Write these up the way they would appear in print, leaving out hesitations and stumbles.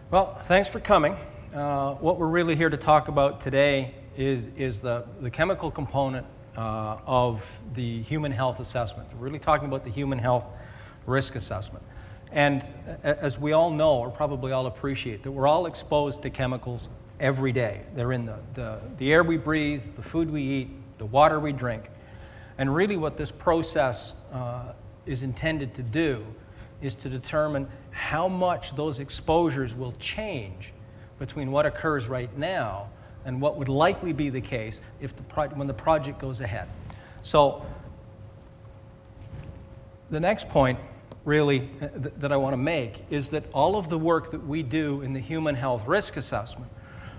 Well, thanks for coming. What we're really here to talk about today is the chemical component of the human health assessment. We're really talking about the human health risk assessment. And as we all know, or probably all appreciate, that we're all exposed to chemicals every day. They're in the air we breathe, the food we eat, the water we drink. And really what this process is intended to do is to determine how much those exposures will change between what occurs right now and what would likely be the case if when the project goes ahead. So the next point really that I want to make is that all of the work that we do in the human health risk assessment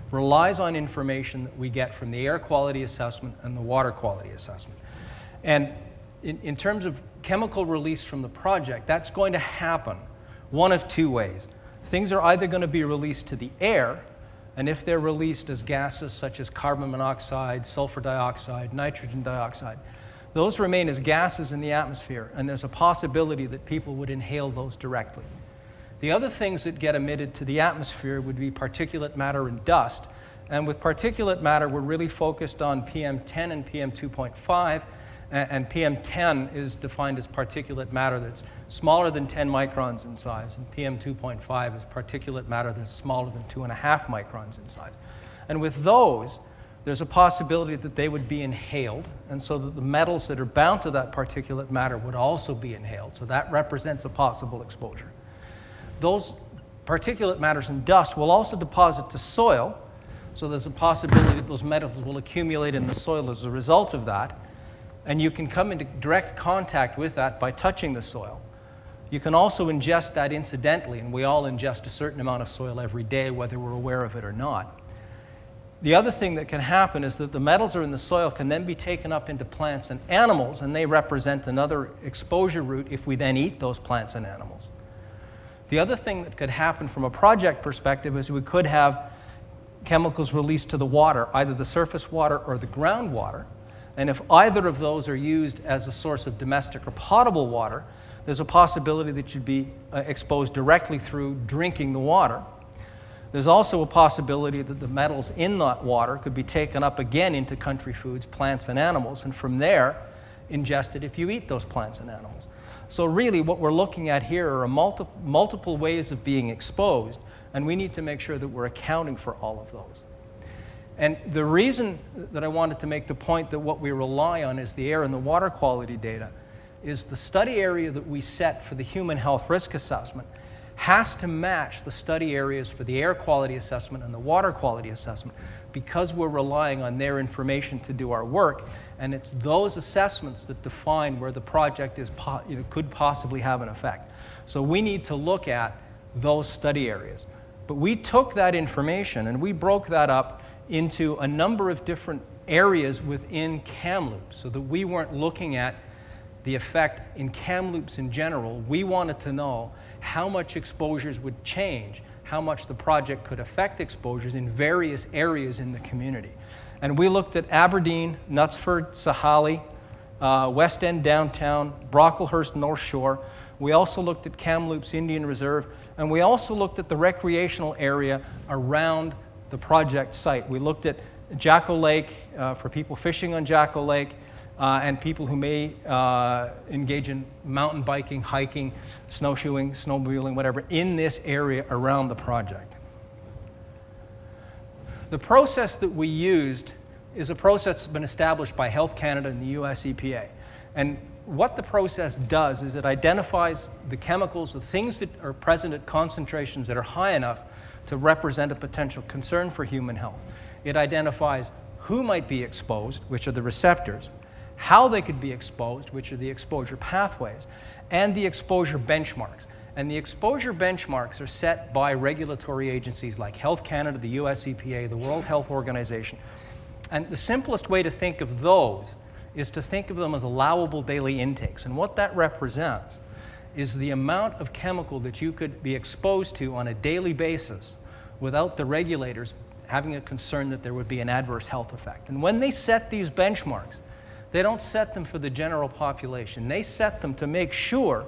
relies on information that we get from the air quality assessment and the water quality assessment. And in terms of chemical release from the project, that's going to happen one of two ways. Things are either going to be released to the air, and if they're released as gases such as carbon monoxide, sulfur dioxide, nitrogen dioxide, those remain as gases in the atmosphere, and there's a possibility that people would inhale those directly. The other things that get emitted to the atmosphere would be particulate matter and dust, and with particulate matter, we're really focused on PM10 and PM2.5, and PM10 is defined as particulate matter that's smaller than 10 microns in size, and PM2.5 is particulate matter that's smaller than 2.5 microns in size. And with those, there's a possibility that they would be inhaled, and so that the metals that are bound to that particulate matter would also be inhaled, so that represents a possible exposure. Those particulate matters and dust will also deposit to soil, so there's a possibility that those metals will accumulate in the soil as a result of that, and you can come into direct contact with that by touching the soil. You can also ingest that incidentally, and we all ingest a certain amount of soil every day, whether we're aware of it or not. The other thing that can happen is that the metals are in the soil can then be taken up into plants and animals, and they represent another exposure route if we then eat those plants and animals. The other thing that could happen from a project perspective is we could have chemicals released to the water, either the surface water or the groundwater. And if either of those are used as a source of domestic or potable water, there's a possibility that you'd be exposed directly through drinking the water. There's also a possibility that the metals in that water could be taken up again into country foods, plants and animals, and from there ingested if you eat those plants and animals. So really what we're looking at here are multiple ways of being exposed, and we need to make sure that we're accounting for all of those. And the reason that I wanted to make the point that what we rely on is the air and the water quality data is the study area that we set for the human health risk assessment has to match the study areas for the air quality assessment and the water quality assessment because we're relying on their information to do our work, and it's those assessments that define where the project could possibly have an effect. So we need to look at those study areas. But we took that information and we broke that up into a number of different areas within Kamloops so that we weren't looking at the effect in Kamloops in general. We wanted to know how much exposures would change, how much the project could affect exposures in various areas in the community. And we looked at Aberdeen, Knutsford, Sahalee, West End Downtown, Brocklehurst North Shore. We also looked at Kamloops Indian Reserve, and we also looked at the recreational area around the project site. We looked at Jacko Lake for people fishing on Jacko Lake and people who may engage in mountain biking, hiking, snowshoeing, snowmobiling, whatever, in this area around the project. The process that we used is a process that's been established by Health Canada and the US EPA. And what the process does is it identifies the chemicals, the things that are present at concentrations that are high enough to represent a potential concern for human health. It identifies who might be exposed, which are the receptors, how they could be exposed, which are the exposure pathways, and the exposure benchmarks. And the exposure benchmarks are set by regulatory agencies like Health Canada, the US EPA, the World Health Organization. And the simplest way to think of those is to think of them as allowable daily intakes. And what that represents is the amount of chemical that you could be exposed to on a daily basis without the regulators having a concern that there would be an adverse health effect. And when they set these benchmarks, they don't set them for the general population. They set them to make sure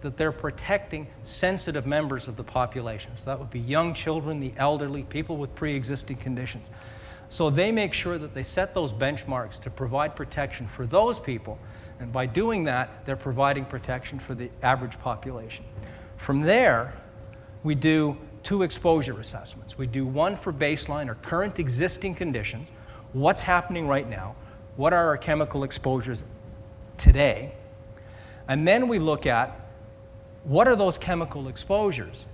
that they're protecting sensitive members of the population. So that would be young children, the elderly, people with pre-existing conditions. So they make sure that they set those benchmarks to provide protection for those people, and by doing that, they're providing protection for the average population. From there, we do 2 exposure assessments. We do one for baseline or current existing conditions, what's happening right now, what are our chemical exposures today, and then we look at what are those chemical exposures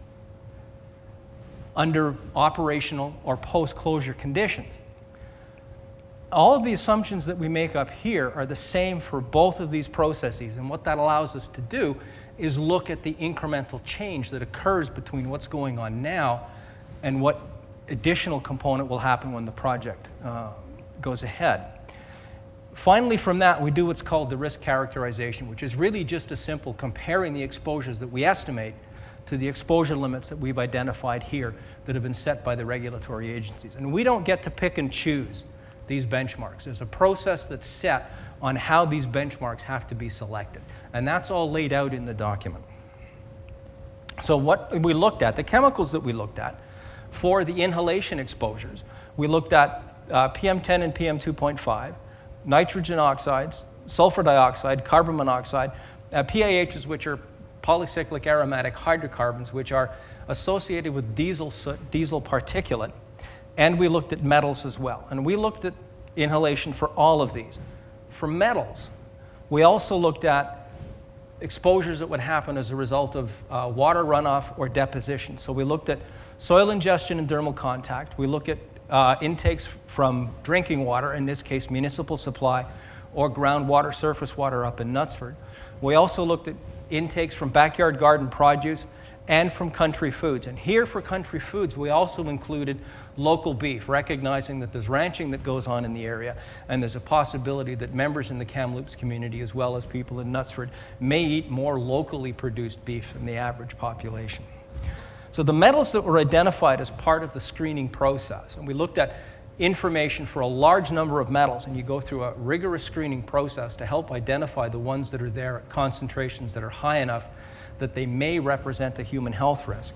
under operational or post-closure conditions. All of the assumptions that we make up here are the same for both of these processes, and what that allows us to do is look at the incremental change that occurs between what's going on now and what additional component will happen when the project goes ahead. Finally, from that, we do what's called the risk characterization, which is really just a simple comparing the exposures that we estimate to the exposure limits that we've identified here that have been set by the regulatory agencies. And we don't get to pick and choose these benchmarks. There's a process that's set on how these benchmarks have to be selected. And that's all laid out in the document. So what we looked at, the chemicals that we looked at for the inhalation exposures, we looked at PM10 and PM2.5, nitrogen oxides, sulfur dioxide, carbon monoxide, PAHs, which are polycyclic aromatic hydrocarbons, which are associated with diesel particulate, and we looked at metals as well. And we looked at inhalation for all of these. For metals, we also looked at exposures that would happen as a result of water runoff or deposition. So we looked at soil ingestion and dermal contact. We look at intakes from drinking water, in this case municipal supply, or groundwater, surface water up in Knutsford. We also looked at intakes from backyard garden produce and from country foods. And here for country foods, we also included local beef, recognizing that there's ranching that goes on in the area, and there's a possibility that members in the Kamloops community, as well as people in Knutsford, may eat more locally produced beef than the average population. So the metals that were identified as part of the screening process, and we looked at information for a large number of metals, and you go through a rigorous screening process to help identify the ones that are there at concentrations that are high enough that they may represent a human health risk.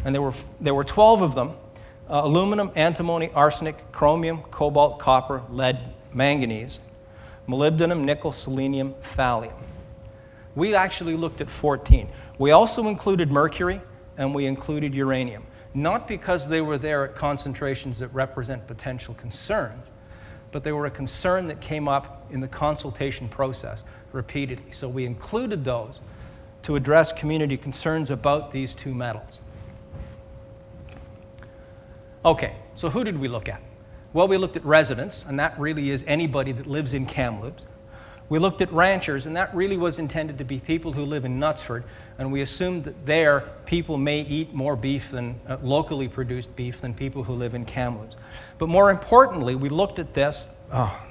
And there were 12 of them: aluminum, antimony, arsenic, chromium, cobalt, copper, lead, manganese, molybdenum, nickel, selenium, thallium. We actually looked at 14. We also included mercury, and we included uranium, not because they were there at concentrations that represent potential concerns, but they were a concern that came up in the consultation process repeatedly. So we included those to address community concerns about these 2 metals. Okay, so who did we look at? Well, we looked at residents, and that really is anybody that lives in Kamloops. We looked at ranchers, and that really was intended to be people who live in Knutsford, and we assumed that there people may eat more beef than locally produced beef than people who live in Kamloops. But more importantly, we looked at this,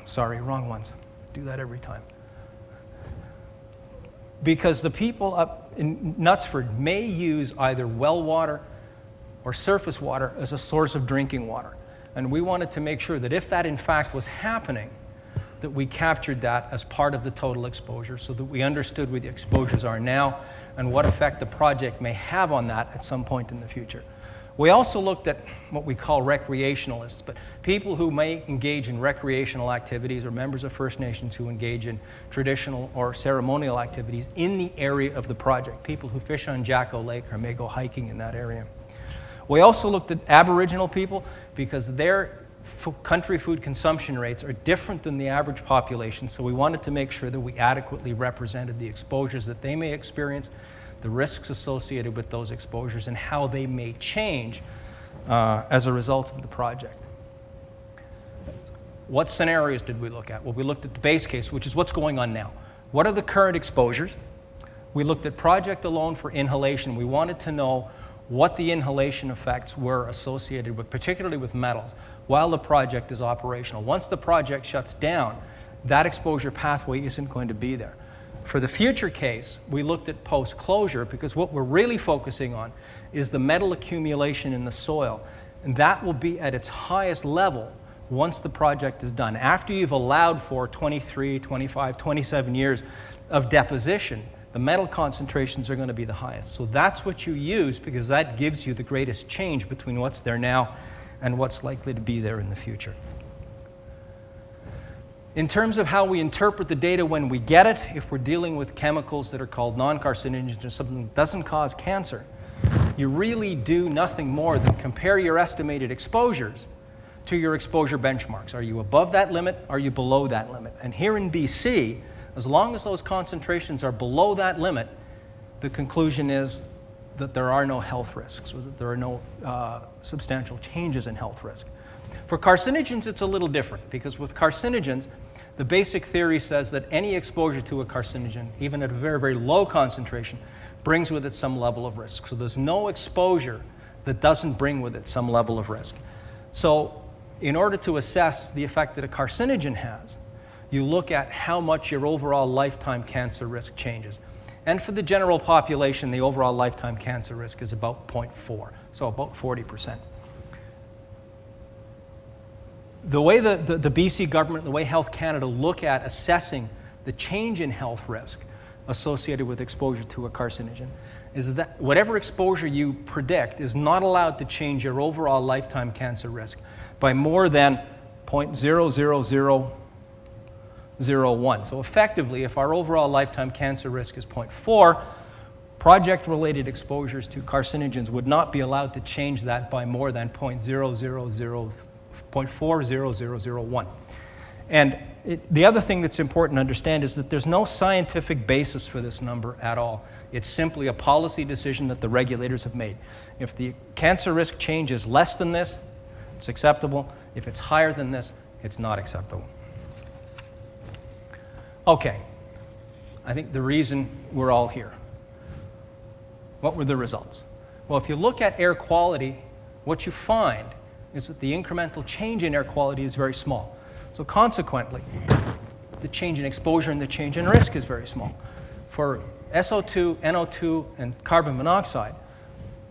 sorry, wrong ones. Do that every time. Because the people up in Knutsford may use either well water or surface water as a source of drinking water. And we wanted to make sure that if that in fact was happening, that we captured that as part of the total exposure so that we understood what the exposures are now and what effect the project may have on that at some point in the future. We also looked at what we call recreationalists, but people who may engage in recreational activities or members of First Nations who engage in traditional or ceremonial activities in the area of the project, people who fish on Jacko Lake or may go hiking in that area. We also looked at Aboriginal people because their country food consumption rates are different than the average population, so we wanted to make sure that we adequately represented the exposures that they may experience, the risks associated with those exposures, and how they may change as a result of the project. What scenarios did we look at? Well, we looked at the base case, which is what's going on now. What are the current exposures? We looked at project alone for inhalation. We wanted to know what the inhalation effects were associated with, particularly with metals, while the project is operational. Once the project shuts down, that exposure pathway isn't going to be there. For the future case, we looked at post-closure because what we're really focusing on is the metal accumulation in the soil, and that will be at its highest level once the project is done. After you've allowed for 23, 25, 27 years of deposition, the metal concentrations are going to be the highest. So that's what you use because that gives you the greatest change between what's there now and what's likely to be there in the future. In terms of how we interpret the data when we get it, if we're dealing with chemicals that are called non-carcinogens or something that doesn't cause cancer, you really do nothing more than compare your estimated exposures to your exposure benchmarks. Are you above that limit? Are you below that limit? And here in BC, as long as those concentrations are below that limit, the conclusion is that there are no health risks or that there are no substantial changes in health risk. For carcinogens, it's a little different because with carcinogens, the basic theory says that any exposure to a carcinogen, even at a very, very low concentration, brings with it some level of risk. So there's no exposure that doesn't bring with it some level of risk. So in order to assess the effect that a carcinogen has, you look at how much your overall lifetime cancer risk changes. And for the general population, the overall lifetime cancer risk is about 0.4, so about 40%. The way the BC government, the way Health Canada look at assessing the change in health risk associated with exposure to a carcinogen is that whatever exposure you predict is not allowed to change your overall lifetime cancer risk by more than 0.00001. So effectively, if our overall lifetime cancer risk is 0.4, project-related exposures to carcinogens would not be allowed to change that by more than 0.40001. And the other thing that's important to understand is that there's no scientific basis for this number at all. It's simply a policy decision that the regulators have made. If the cancer risk change is less than this, it's acceptable. If it's higher than this, it's not acceptable. Okay, I think the reason we're all here. What were the results? Well, if you look at air quality, what you find is that the incremental change in air quality is very small. So consequently, the change in exposure and the change in risk is very small. For SO2, NO2, and carbon monoxide,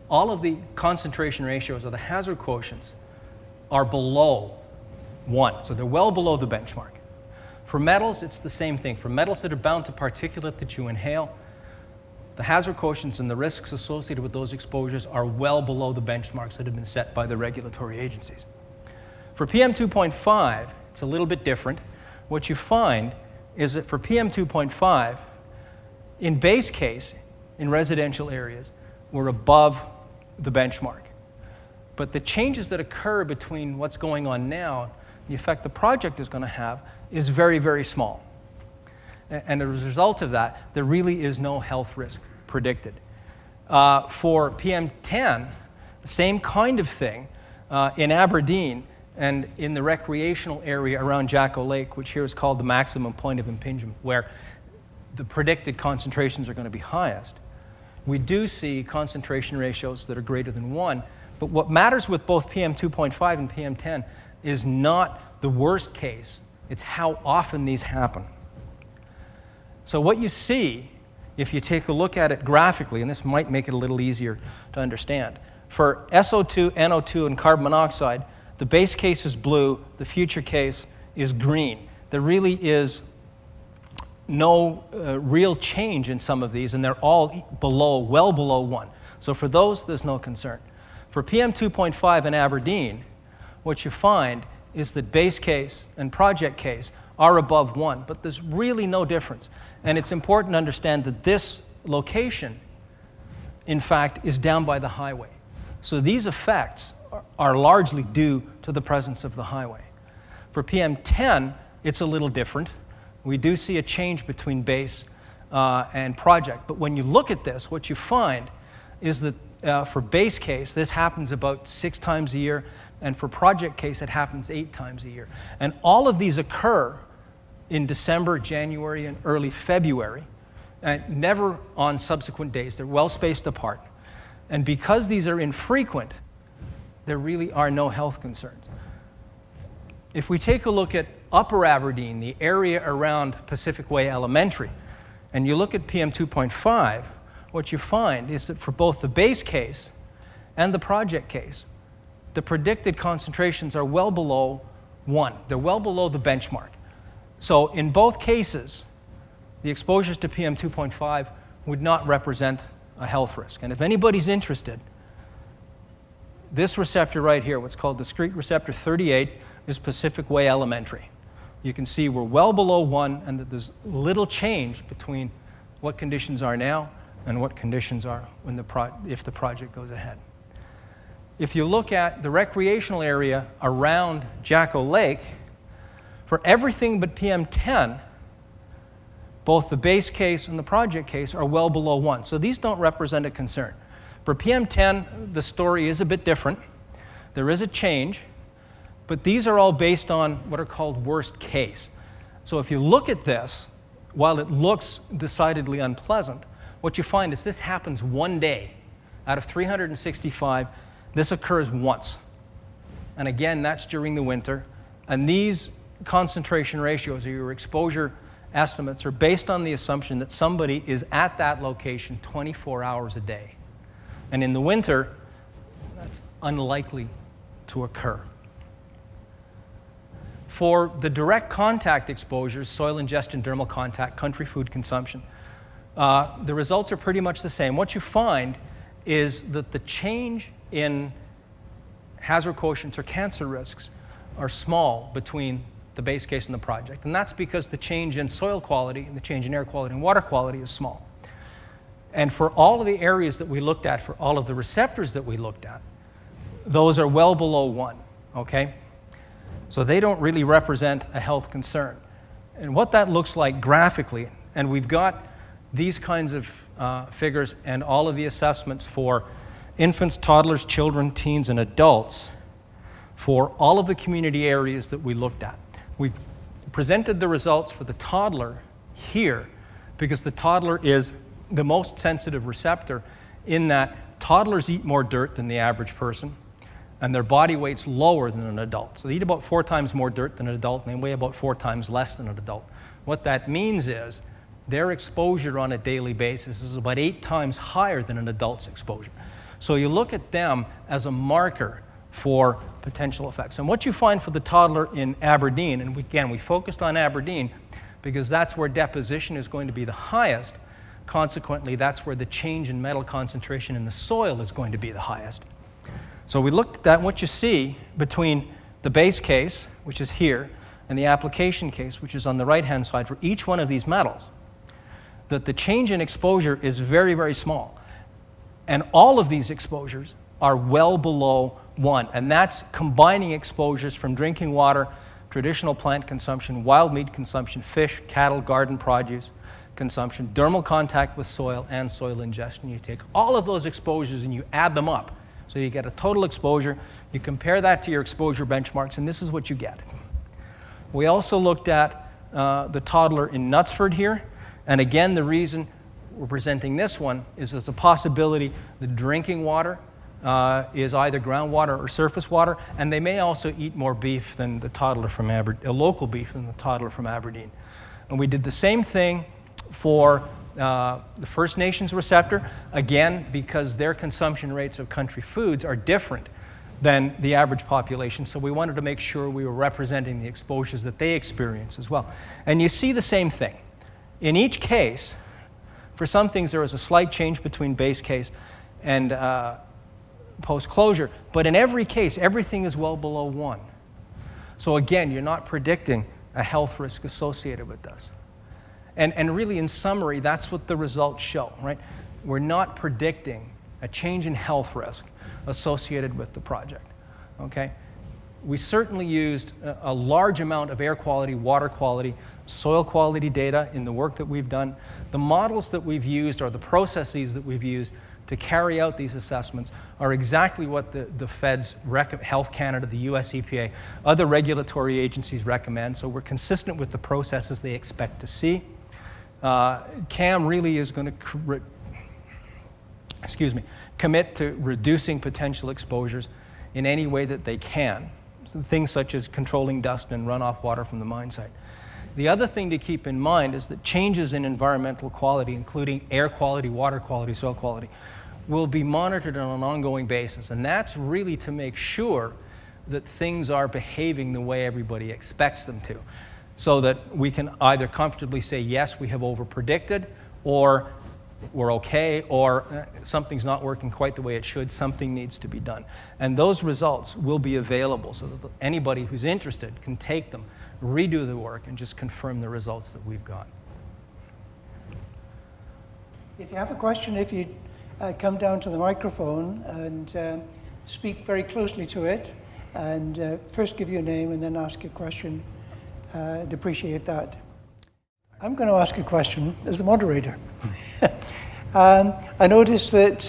all of the concentration ratios or the hazard quotients are below 1. So they're well below the benchmark. For metals, it's the same thing. For metals that are bound to particulate that you inhale, the hazard quotients and the risks associated with those exposures are well below the benchmarks that have been set by the regulatory agencies. For PM2.5, it's a little bit different. What you find is that for PM2.5, in base case, in residential areas, we're above the benchmark. But the changes that occur between what's going on now, the effect the project is going to have, is very, very small. And as a result of that, there really is no health risk predicted. For PM10, same kind of thing in Aberdeen and in the recreational area around Jacko Lake, which here is called the maximum point of impingement, where the predicted concentrations are going to be highest. We do see concentration ratios that are greater than 1, but what matters with both PM2.5 and PM10 is not the worst case, it's how often these happen. So what you see, if you take a look at it graphically, and this might make it a little easier to understand, for SO2, NO2, and carbon monoxide, the base case is blue, the future case is green. There really is no real change in some of these, and they're all below, well below 1. So for those, there's no concern. For PM2.5 in Aberdeen, what you find is that base case and project case are above 1, but there's really no difference. And it's important to understand that this location, in fact, is down by the highway. So these effects are largely due to the presence of the highway. For PM10, it's a little different. We do see a change between base and project. But when you look at this, what you find is that for base case, this happens about 6 times a year, and for project case, it happens 8 times a year. And all of these occur in December, January, and early February, and never on subsequent days. They're well spaced apart. And because these are infrequent, there really are no health concerns. If we take a look at Upper Aberdeen, the area around Pacific Way Elementary, and you look at PM2.5, what you find is that for both the base case and the project case, the predicted concentrations are well below 1. They're well below the benchmark. So in both cases, the exposures to PM2.5 would not represent a health risk. And if anybody's interested, this receptor right here, what's called discrete receptor 38, is Pacific Way Elementary. You can see we're well below 1 and that there's little change between what conditions are now and what conditions are when if the project goes ahead. If you look at the recreational area around Jacko Lake, for everything but PM10, both the base case and the project case are well below 1. So these don't represent a concern. For PM10, the story is a bit different. There is a change, but these are all based on what are called worst case. So if you look at this, while it looks decidedly unpleasant, what you find is this happens one day out of 365. This occurs once. And again, that's during the winter. And these concentration ratios, or your exposure estimates, are based on the assumption that somebody is at that location 24 hours a day. And in the winter, that's unlikely to occur. For the direct contact exposures, soil ingestion, dermal contact, country food consumption, the results are pretty much the same. What you find is that the change in hazard quotients or cancer risks are small between the base case and the project. And that's because the change in soil quality and the change in air quality and water quality is small. And for all of the areas that we looked at, for all of the receptors that we looked at, those are well below 1, okay? So they don't really represent a health concern. And what that looks like graphically, and we've got these kinds of figures and all of the assessments for infants, toddlers, children, teens, and adults for all of the community areas that we looked at. We've presented the results for the toddler here because the toddler is the most sensitive receptor in that toddlers eat more dirt than the average person, and their body weight's lower than an adult. So they eat about 4 times more dirt than an adult, and they weigh about 4 times less than an adult. What that means is their exposure on a daily basis is about 8 times higher than an adult's exposure. So you look at them as a marker for potential effects. And what you find for the toddler in Aberdeen, and again, we focused on Aberdeen because that's where deposition is going to be the highest. Consequently, that's where the change in metal concentration in the soil is going to be the highest. So we looked at that, and what you see between the base case, which is here, and the application case, which is on the right-hand side for each one of these metals, that the change in exposure is very, very small. And all of these exposures are well below 1, and that's combining exposures from drinking water, traditional plant consumption, wild meat consumption, fish, cattle, garden produce consumption, dermal contact with soil, and soil ingestion. You take all of those exposures and you add them up. So you get a total exposure. You compare that to your exposure benchmarks, and this is what you get. We also looked at the toddler in Knutsford here, and again, the reason we're presenting this one is there's a possibility the drinking water is either groundwater or surface water, and they may also eat more beef than the toddler from Aberdeen, local beef than the toddler from Aberdeen. And we did the same thing for the First Nations receptor, again, because their consumption rates of country foods are different than the average population, so we wanted to make sure we were representing the exposures that they experience as well. And you see the same thing. In each case, for some things there is a slight change between base case and post-closure, but in every case, everything is well below 1. So again, you're not predicting a health risk associated with this. And really, in summary, that's what the results show, right? We're not predicting a change in health risk associated with the project, okay? We certainly used a large amount of air quality, water quality, soil quality data in the work that we've done. The models that we've used or the processes that we've used to carry out these assessments are exactly what the Feds, Health Canada, the US EPA, other regulatory agencies recommend, so we're consistent with the processes they expect to see. CAM really is going to commit to reducing potential exposures in any way that they can. So things such as controlling dust and runoff water from the mine site. The other thing to keep in mind is that changes in environmental quality, including air quality, water quality, soil quality, will be monitored on an ongoing basis. And that's really to make sure that things are behaving the way everybody expects them to, so that we can either comfortably say, yes, we have overpredicted, or we're okay, or something's not working quite the way it should, something needs to be done. And those results will be available so that anybody who's interested can take them, redo the work, and just confirm the results that we've got. If you have a question, if you come down to the microphone and speak very closely to it, and first give your name and then ask your question, I'd appreciate that. I'm going to ask a question as the moderator. I noticed that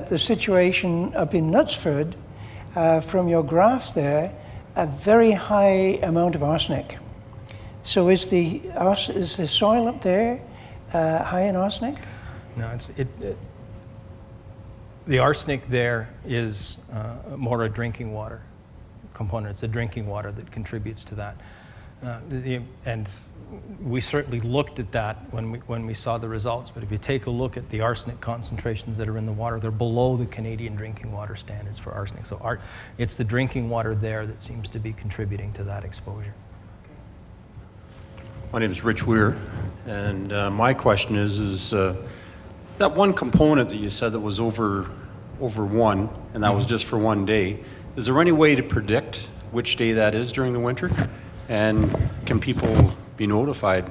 the situation up in Knutsford, from your graph there, a very high amount of arsenic. So is the soil up there high in arsenic? No, the arsenic there is more a drinking water component. It's the drinking water that contributes to that. And we certainly looked at that when we saw the results, but if you take a look at the arsenic concentrations that are in the water, they're below the Canadian drinking water standards for arsenic. So it's the drinking water there that seems to be contributing to that exposure. My name is Rich Weir, and my question is that one component that you said that was over one, and that was just for one day, is there any way to predict which day that is during the winter? And can people be notified?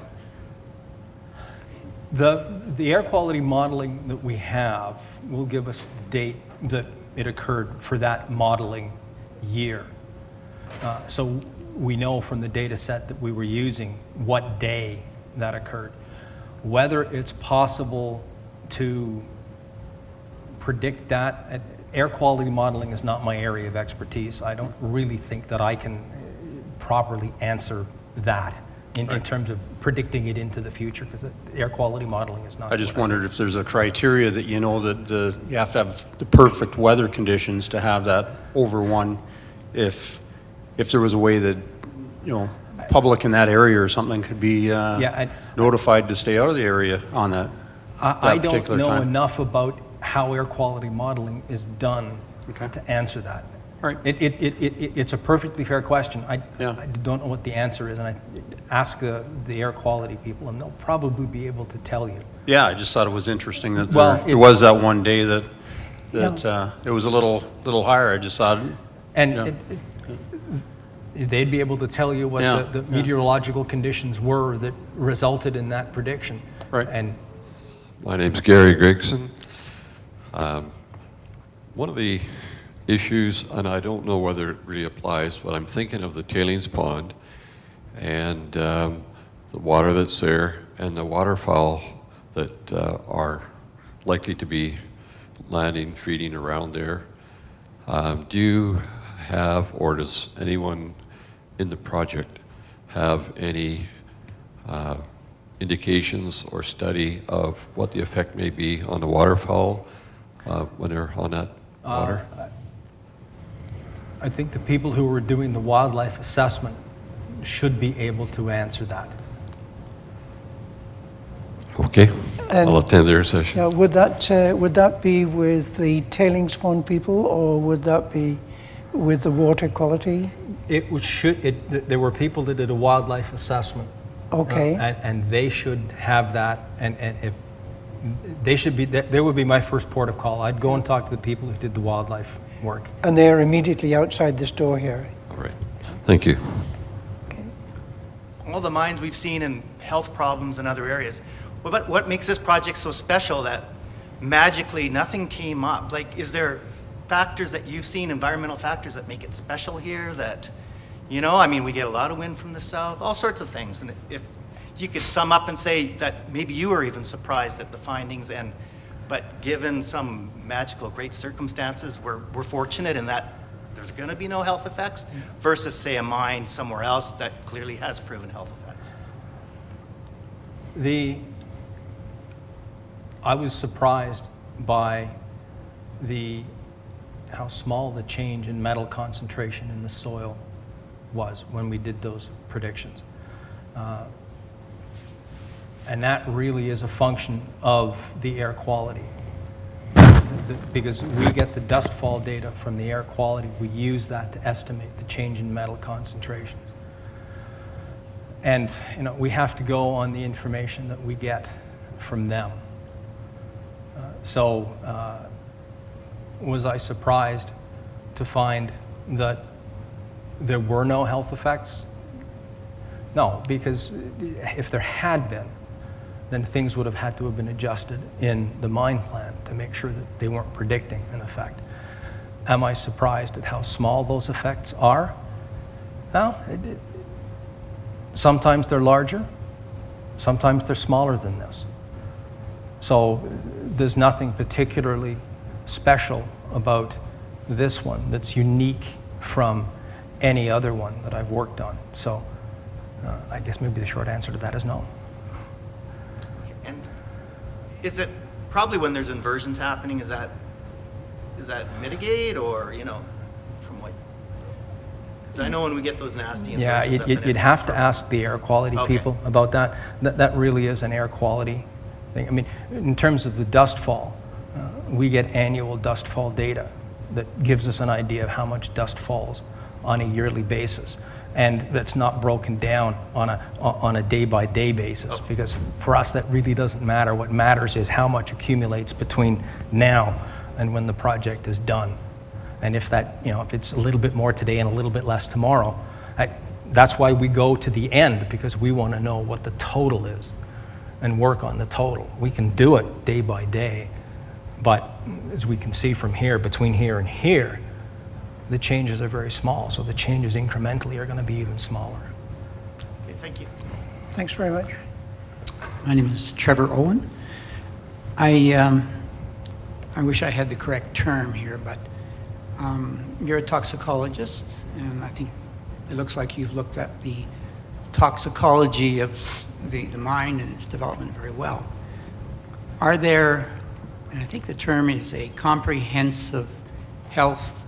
The air quality modeling that we have will give us the date that it occurred for that modeling year. So we know from the data set that we were using what day that occurred. Whether it's possible to predict that, air quality modeling is not my area of expertise. I don't really think that I can properly answer that in terms of predicting it into the future, because air quality modeling is not. I just wondered if there's a criteria that you know that you have to have the perfect weather conditions to have that over one. If there was a way that, you know, public in that area or something could be notified to stay out of the area on that. I don't know enough about how air quality modeling is done to answer that. Right. It's a perfectly fair question. I don't know what the answer is, and I ask the air quality people, and they'll probably be able to tell you. Yeah, I just thought it was interesting that there was that one day that it was a little higher. I just thought, and they'd be able to tell you what the meteorological conditions were that resulted in that prediction. Right. And my name's Gary Gregson. One of the issues, and I don't know whether it really applies, but I'm thinking of the tailings pond and the water that's there and the waterfowl that are likely to be landing, feeding around there. Do you have, or does anyone in the project have any indications or study of what the effect may be on the waterfowl when they're on that water? I think the people who were doing the wildlife assessment should be able to answer that. Okay, I'll attend their session. Now, would that be with the tailings pond people, or would that be with the water quality? There were people that did a wildlife assessment. Okay. And they should have that, and if they should be, there would be my first port of call. I'd go and talk to the people who did the wildlife work. And they're immediately outside this door here. All right, thank you. Okay. All the mines we've seen and health problems in other areas. What makes this project so special that magically nothing came up? Like, is there factors that you've seen, environmental factors that make it special here that, you know, I mean, we get a lot of wind from the south, all sorts of things. And if you could sum up and say that maybe you were even surprised at the findings, but given some magical great circumstances, we're fortunate in that there's going to be no health effects versus, say, a mine somewhere else that clearly has proven health effects. I was surprised by how small the change in metal concentration in the soil was when we did those predictions. And that really is a function of the air quality. Because we get the dust fall data from the air quality, we use that to estimate the change in metal concentrations. And we have to go on the information that we get from them. Was I surprised to find that there were no health effects? No, because if there had been, then things would have had to have been adjusted in the mine plan to make sure that they weren't predicting an effect. Am I surprised at how small those effects are? Well, sometimes they're larger, sometimes they're smaller than this. So there's nothing particularly special about this one that's unique from any other one that I've worked on. So I guess maybe the short answer to that is no. And is it probably when there's inversions happening, is that mitigate, or, you know, from what? Because I know when we get those nasty Yeah, inversions. you'd have to ask the air quality Okay. people about that. That really is an air quality thing. I mean, in terms of the dust fall, we get annual dust fall data that gives us an idea of how much dust falls on a yearly basis. And that's not broken down on a day-by-day basis, because for us that really doesn't matter. What matters is how much accumulates between now and when the project is done. And if that, you know, if it's a little bit more today and a little bit less tomorrow, that's why we go to the end, because we want to know what the total is and work on the total. We can do it day by day, but as we can see from here, between here and here, the changes are very small, so the changes incrementally are going to be even smaller. Okay, thank you. Thanks very much. My name is Trevor Owen. I wish I had the correct term here, but you're a toxicologist, and I think it looks like you've looked at the toxicology of the mine and its development very well. Are there, and I think the term is a comprehensive health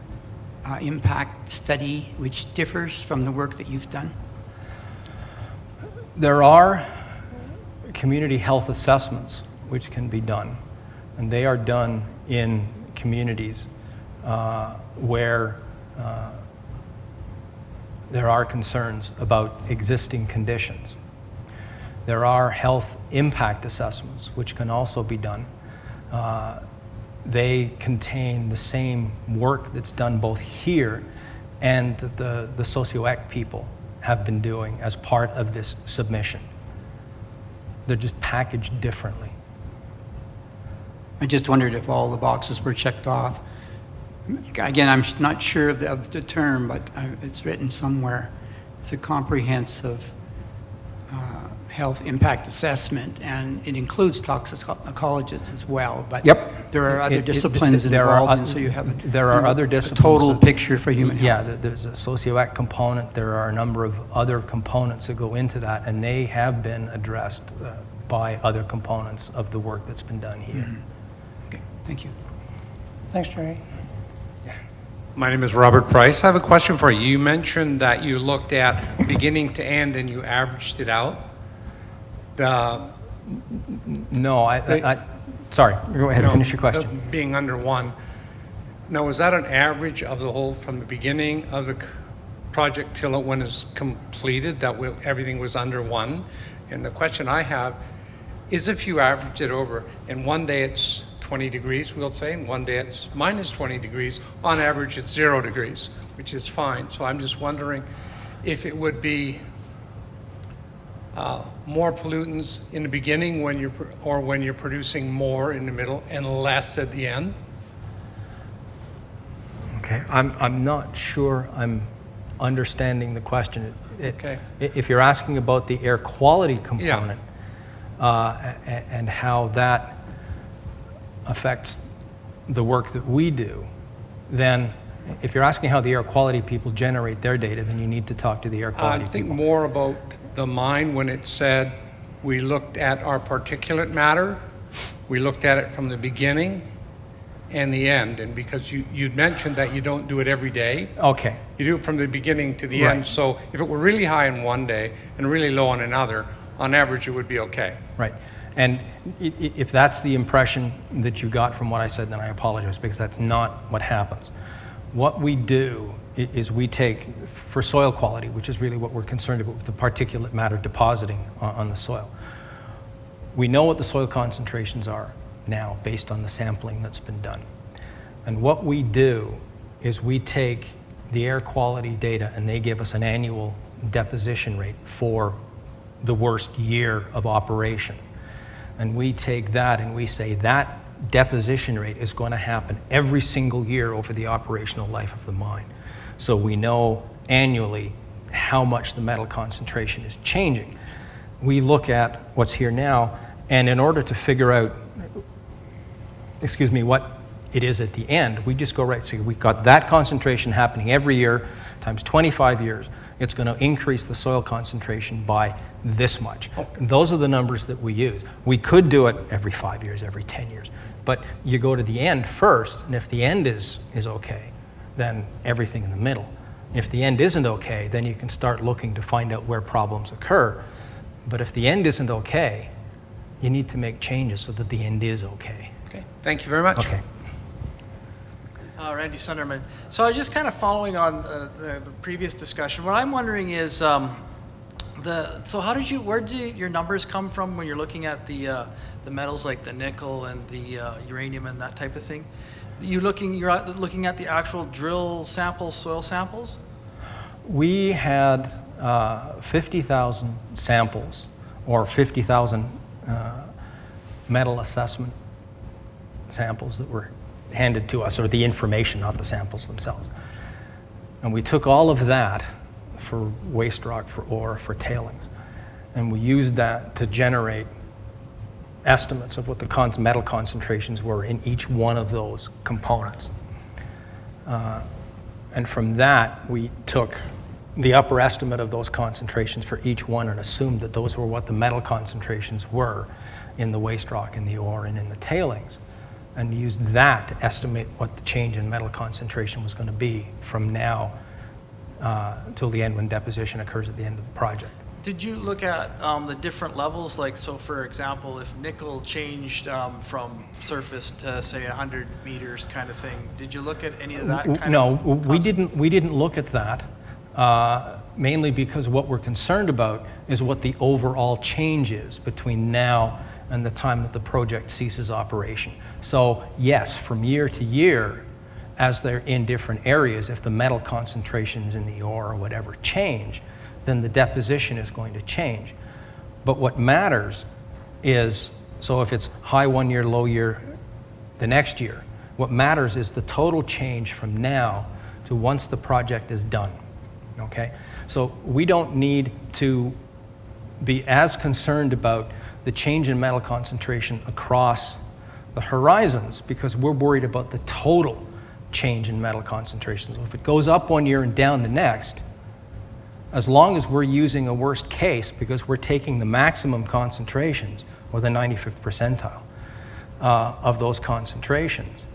impact study which differs from the work that you've done? There are community health assessments which can be done, and they are done in communities where there are concerns about existing conditions. There are health impact assessments which can also be done. They contain the same work that's done both here and that the socioec people have been doing as part of this submission. They're just packaged differently. I just wondered if all the boxes were checked off. Again, I'm not sure of the term, but it's written somewhere. It's a comprehensive health impact assessment, and it includes toxicologists as well. But Yep. there are other disciplines there are involved, and so you have other a disciplines total that- picture for human health. Yeah, there's a socioec component. There are a number of other components that go into that, and they have been addressed by other components of the work that's been done here. Okay, thank you. Thanks, Terry. My name is Robert Price. I have a question for you. You mentioned that you looked at beginning to end and you averaged it out. No, sorry, go ahead and finish your question. Being under one. Now, was that an average of the whole from the beginning of the project till it when it's completed, that everything was under one? And the question I have is, if you average it over, and one day it's 20 degrees, we'll say, and one day it's minus 20 degrees, on average it's 0 degrees, which is fine. So I'm just wondering if it would be more pollutants in the beginning when you're producing more in the middle and less at the end? Okay, I'm not sure I'm understanding the question. Okay. If you're asking about the air quality component, and how that affects the work that we do, then if you're asking how the air quality people generate their data, then you need to talk to the air quality I think people. more about the mine when it said we looked at our particulate matter, we looked at it from the beginning and the end, and because you'd mentioned that you don't do it every day, Okay, you do it from the beginning to the Right. end. So if it were really high in one day and really low on another, on average it would be okay. right. And if that's the impression that you got from what I said, then I apologize, because that's not what happens. What we do is we take, for soil quality, which is really what we're concerned about with the particulate matter depositing on the soil, we know what the soil concentrations are now based on the sampling that's been done. And what we do is we take the air quality data and they give us an annual deposition rate for the worst year of operation. And we take that and we say that deposition rate is going to happen every single year over the operational life of the mine. So we know annually how much the metal concentration is changing. We look at what's here now, and in order to figure out, what it is at the end, we just go right, so we've got that concentration happening every year times 25 years. It's going to increase the soil concentration by this much. And those are the numbers that we use. We could do it every 5 years, every 10 years, but you go to the end first, and if the end is okay, then everything in the middle. If the end isn't okay, then you can start looking to find out where problems occur. But if the end isn't okay, you need to make changes so that the end is okay. Okay, thank you very much. Okay. Randy Sunderman. So I was just kind of following on the previous discussion. What I'm wondering is, so where do your numbers come from when you're looking at the metals like the nickel and the uranium and that type of thing? You're looking at the actual drill samples, soil samples? We had 50,000 samples, or 50,000 metal assessment samples that were handed to us, or the information, not the samples themselves. And we took all of that for waste rock, for ore, for tailings, and we used that to generate estimates of what the metal concentrations were in each one of those components. And from that, we took the upper estimate of those concentrations for each one and assumed that those were what the metal concentrations were in the waste rock, in the ore, and in the tailings, and used that to estimate what the change in metal concentration was going to be from now till the end, when deposition occurs at the end of the project. Did you look at the different levels? Like, so for example, if nickel changed from surface to say 100 meters kind of thing, did you look at any of that kind of? No, we didn't look at that, mainly because what we're concerned about is what the overall change is between now and the time that the project ceases operation. So yes, from year to year, as they're in different areas, if the metal concentrations in the ore or whatever change, then the deposition is going to change. But what matters is, so if it's high one year, low year the next year, what matters is the total change from now to once the project is done, okay? So we don't need to be as concerned about the change in metal concentration across the horizons, because we're worried about the total change in metal concentrations. So if it goes up one year and down the next, as long as we're using a worst case, because we're taking the maximum concentrations, or the 95th percentile of those concentrations,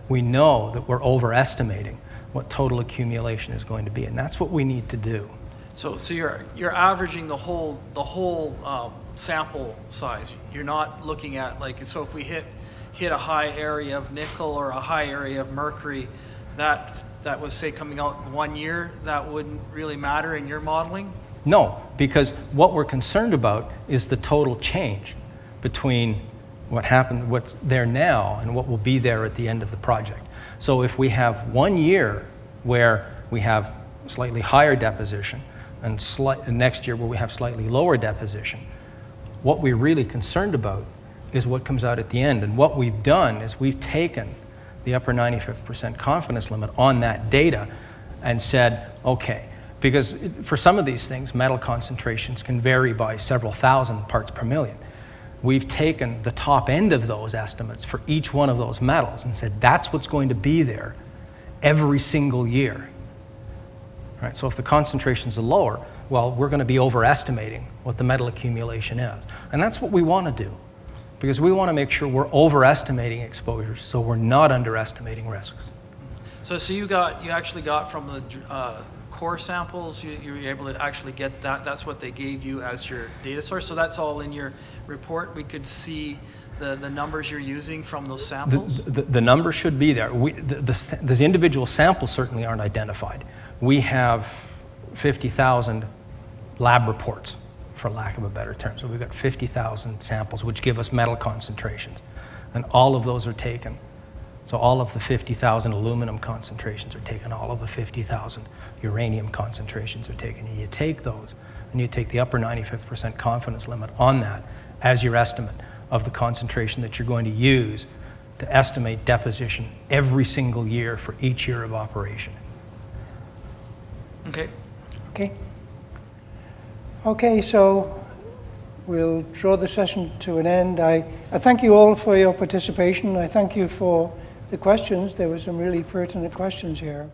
we know that we're overestimating what total accumulation is going to be, and that's what we need to do. So you're averaging the whole sample size. You're not looking at, like, so if we hit a high area of nickel or a high area of mercury, that was, say, coming out in 1 year, that wouldn't really matter in your modeling? No, because what we're concerned about is the total change between what happened, what's there now, and what will be there at the end of the project. So if we have 1 year where we have slightly higher deposition, and next year where we have slightly lower deposition, what we're really concerned about is what comes out at the end. And what we've done is we've taken the upper 95th percent confidence limit on that data and said, okay, because for some of these things, metal concentrations can vary by several thousand parts per million. We've taken the top end of those estimates for each one of those metals and said, that's what's going to be there every single year. Right, so if the concentrations are lower, well, we're going to be overestimating what the metal accumulation is. And that's what we want to do, because we want to make sure we're overestimating exposures so we're not underestimating risks. So you actually got from the core samples, you were able to actually get that. That's what they gave you as your data source. So that's all in your report. We could see the numbers you're using from those samples? The numbers should be there. The individual samples certainly aren't identified. We have 50,000 lab reports, for lack of a better term. So we've got 50,000 samples which give us metal concentrations. and all of those are taken. So all of the 50,000 aluminum concentrations are taken, all of the 50,000 uranium concentrations are taken. And you take those, and you take the upper 95% confidence limit on that as your estimate of the concentration that you're going to use to estimate deposition every single year for each year of operation. Okay. Okay. Okay, so we'll draw the session to an end. I thank you all for your participation. I thank you for the questions. There were some really pertinent questions here.